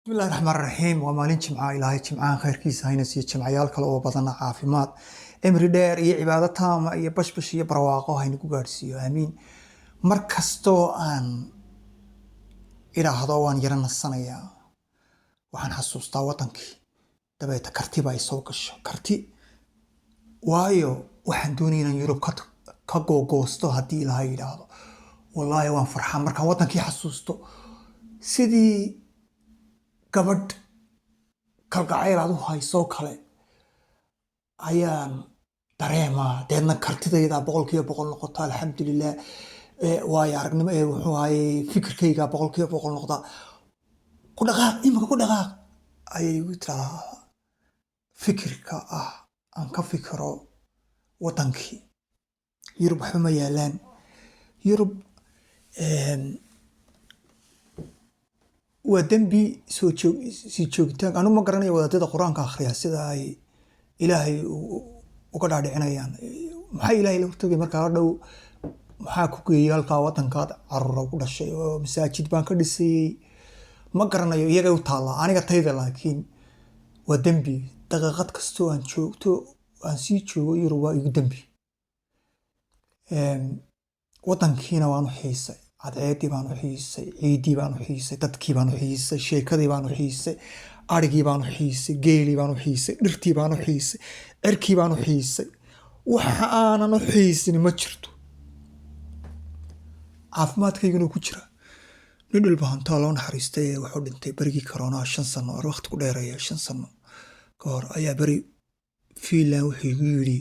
بسم الله الرحمن الرحيم ومالين جمعة إلهي جمعان خير كيس هاي نسي جمعيال كلا oo badan caafimaad imri dheer iyo cibaado taama iyo bashbash iyo barwaaqo haynu ku gaarsiiyo aamiin markastoo aan iraahdo waan yara nasanayaa waxaan xasuustaa wadankii dabeeta kartiba ay soo gasho karti waayo waxaan doonayaa in Yurub ka googoosto hadii ilaahay yiraahdo wallahi waan farxaa markaan wadankii xasuusto sidii gabadh kalgacayl aad u hayso kale ayaan dareemaa deedna kartidayda boqolkiiba boqol noqota alxamdulilah waayo aragnimo wuxuu ahaayey fikirkayga boqolkiiba boqol noqda ku dhaqaaq ayay igu tiraahdaa fikirka aan ka fikiro wadankii Yurub waxba ma yaalaan Yurub ودنبي سوتشوجتان أنا ما قرني ولا تدا قرآن كآخرها سيدا أي إلهي وقدر علينا يعني محي إلهي لو تجي مركا لو محاكو يالقا وطن كاد عرّا ولا شيء مساجد بانك دسي ما قرنا يجا وطالع أنا قتيد لكن ودنبي دقيقات كستو أن شو أنسيتشو يروى يدنبي وطن كينا وانو حيسي عادي بانو حيسي عيدي بانو حيسي dadkii baan u xiisay sheekadii baan u xiisay arigii baan u xiisay geeli baan u xiisay dhirtii baan u xiisay erkii baan u xiisay waxa aanan u xiisin ma jirto caafimaadkayguna ku jira nin dhulbahantaa loo naxariistay wuxuu dhintay barigii corona 5 sano oo waqti ku dheereeya 5 sano ka hor ayaa bari fiilan wuxuu igu yiri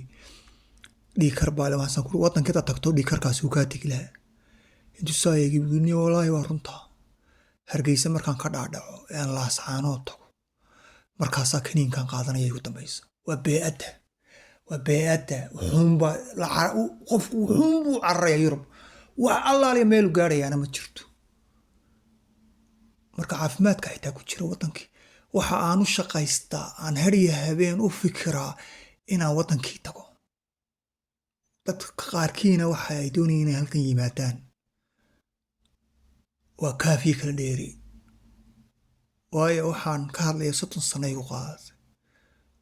dhiikar baale waxaan ku wadanka tagto dhiikarkaas uu ka tigilaa intu saayigi bugni wallahi waa runta hargeysa markaan ka dhaadhaco aan la saano tago markaas kaniinkan qaadanayay ugu dambaysa waa beeyada wuxuunba la qofku wuxuunbu carraya Yurub wax allaale meel gaarayana ma jirto marka caafimaadka xitaa ku jira wadankii waxa aan u shaqaystaa aan hariya habeen u fikiraa inaan wadankii tago dadka qaarkiina waxa ay doonayaan inay halkan yimaadaan وكافي كل ديري واي وحان كارلي 60 سنة يقعد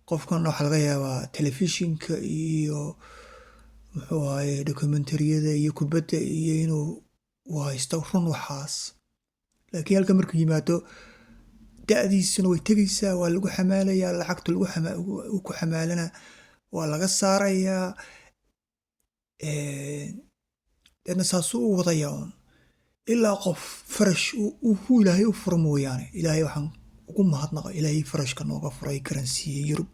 قف كان نوح الغيا تلفزيون كيو واي دوكيومنتري ذا يكبت ينو وايستغفرون وحاس لكن الكمر كيماتو دادي سنوي تجيسا واللو حماليا لعقت اللو حمالنا ولا قصاريا لأن ساسو وضيعون إلا قف فرش وهو إلهي وفرمو يعني إلهي وحن وقوم هاتنا إلهي فرش كان وقف راي كرنسي يرب